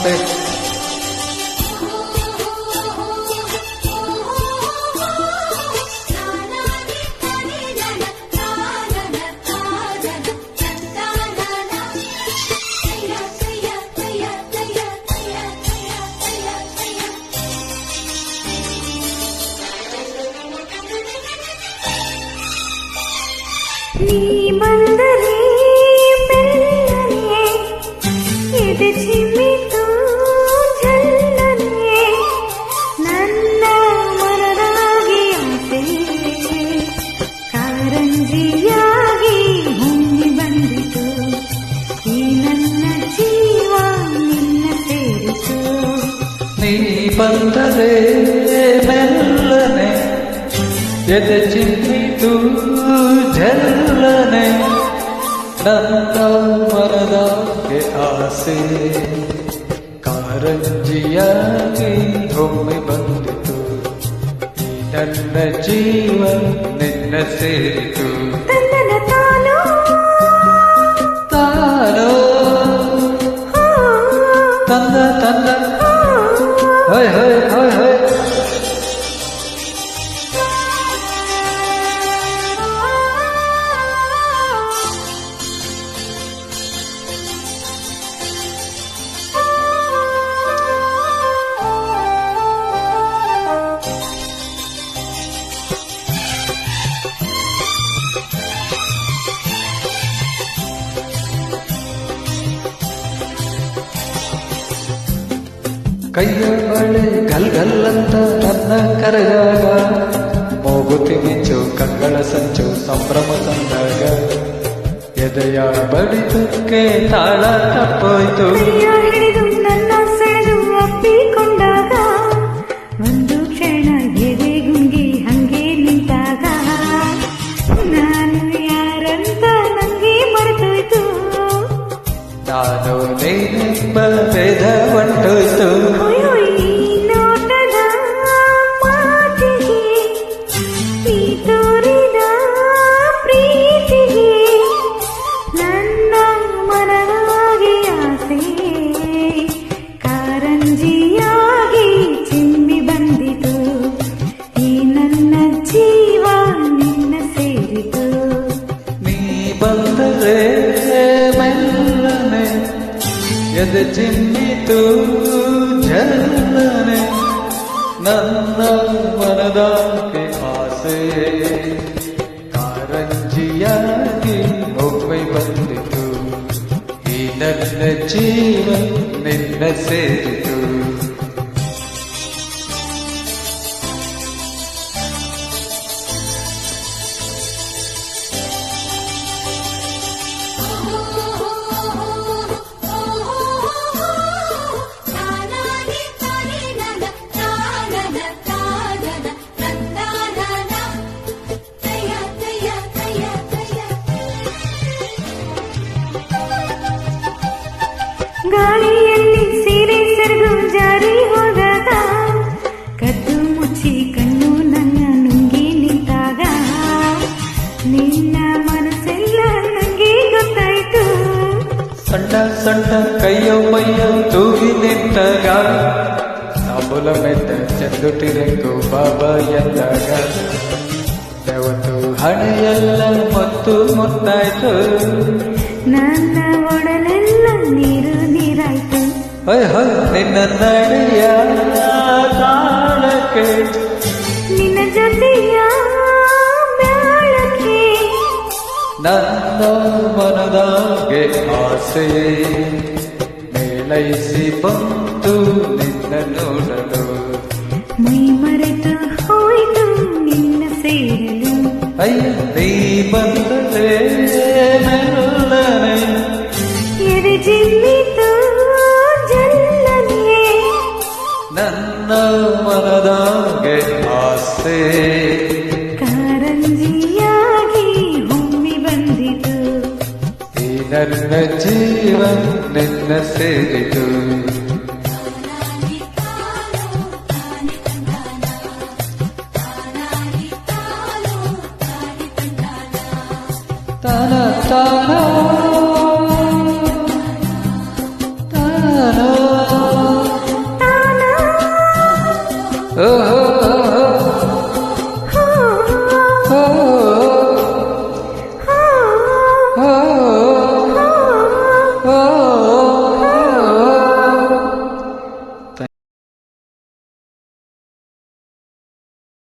ಆಸೆ. ನೀ ಬಂದರೆ ಮೆಲ್ಲನೆ ಎದೆ ಚಿಮ್ಮಿತು ಜಲ್ಲನೆ ನನ್ನ ಮನದಾಗಿ ಆಸೆ ಕಾರಂಜಿಯಾಗಿ ಹೊಮ್ಮಿ ಬಂದಿತು ಈ ನನ್ನ ಜೀವ ನಿನ್ನ ಸೇರಿತು. ನೀ ಬಂದರೆ ಮೆಲ್ಲನೆ ಎದೆ ಚಿಮ್ಮಿತು ಜಲ್ಲನೆ ನನ್ನ ಮನದಾಗೆ ಆಸೆ ಕಾರಂಜಿಯಾಗಿ ಒಮ್ಮೆ ಬಂದಿತು ಈ ನನ್ನ ಜೀವ ನಿನ್ನ ಸೇರಿತು. ತನ್ನನ ತಾನೋ ತಾನೋ ತಂದ ತಂದ ಹೊಯ್ ಹೊಯ್ ಹೊಯ್ ಹೊಯ್. ಕೈಯ ಬಳೆ ಗಲ್ ಗಲ್ಲಂತ ನನ್ನ ಕರೆದಾಗ ಮೂಗುತಿ ಮಿಂಚು ಕಂಗಳ ಸಂಚು ಸಂಭ್ರಮ ತಂದಾಗ ಎದೆಯ ಬಡಿತಕ್ಕೆ ತಾಳ ತಪ್ಪೋಯ್ತು. ಕೈಯ ಹಿಡಿದು ನನ್ನ ಸೆಳೆದು ಅಪ್ಪಿಕೊಂಡಾಗ ಒಂದು ಕ್ಷಣ ಎದೆ ಗುಂಗಿ ಹಂಗೆ ನಿಂತಾಗ ನಾನು ಯಾರಂತ ನಂಗೆ ಮರೆತೋಯ್ತು. ನಾನು ನೀನೆಂಬ ಭೇದ ಹೊಂಟೋಯ್ತು. ನೋಟದ ಮಾತಿಗೆ ಈ ತೋರಿದ ಪ್ರೀತಿಗೆ ನನ್ನ ಮನದಾಗಿ ಆಸೆ ಕಾರಂಜಿಯಾಗಿ ಚಿಮ್ಮಿ ಬಂದಿತು ಈ ನನ್ನ ಜೀವ ನಿನ್ನ ಸೇರಿತು. ನೀ ಬಂದರೆ ಮೆಲ್ಲನೆ ಎದೆ ಚಿಮ್ಮಿತು ಜಲ್ಲನೆ ನನ್ನ ಮನದಾಗೆ ಆಸೆ ಕಾರಂಜಿಯಾಗಿ ಒಮ್ಮೆ ಬಂದಿತು ಈ ನನ್ನ ಜೀವ ನಿನ್ನ ಸೇರಿತು. ಗಾಳಿಯಲ್ಲಿ ಸೀರೆ ಸೆರಗು ಜಾರಿ ಹೋದಾಗ ಕದ್ದು ಮುಚ್ಚಿ ಕಣ್ಣು ನನ್ನ ನುಂಗಿ ನಿಂತಾಗ ನಿನ್ನ ಮನಸ್ಸೆಲ್ಲ ನಂಗೆ ಗೊತ್ತಾಯ್ತು. ಸಣ್ಣ ಸಣ್ಣ ಕೈಯ ಮೈಯ ತೂಗಿ ನಿಂತಾಗ ಸಾಬುಲ ಮೆದ್ದ ಚಂದುಟಿರೆಂಗು ಬಾಬಾ ಎಂದಾಗ ಯಾವತ್ತು ಹಣೆಯೆಲ್ಲ ಮತ್ತು ಮುತ್ತಾಯ್ತು. ನನ್ನ ಒಡಲೆಲ್ಲ ನೀರು ನೀರಾಯ್ತು. ಹೊಯ್ ಹೊಯ್ ನಿನ್ನ ನಡೆಯ ತಾಳಕ್ಕೆ ನಿನ್ನ ಜೊತೆಯ ಬ್ಯಾಳಕ್ಕೆ ನನ್ನ ಮನದಾಗೆ ಆಸೆ ಮೇಲೈಸಿ ಬಂತು ನಿನ್ನ ನೋಡಲು ಮೈ ಮರೆತು ಹೋಯ್ತು ನಿನ್ನ ಸೇರಲು. ಅಯ್ಯ ನೀ ಬಂದರೆ ಮೆಲ್ಲನೆ ಎದೆ ಚಿಮ್ಮಿತು ಜಲ್ಲನೆ ನನ್ನ ಮನದಾಗೆ ಆಸೆ ಕಾರಂಜಿಯಾಗಿ ಹೊಮ್ಮಿ ಬಂದಿತು ಈ ನನ್ನ ಜೀವ ನಿನ್ನ ಸೇರಿತು. ತಾನ ತಾನ ತಾನ ಓಹೋ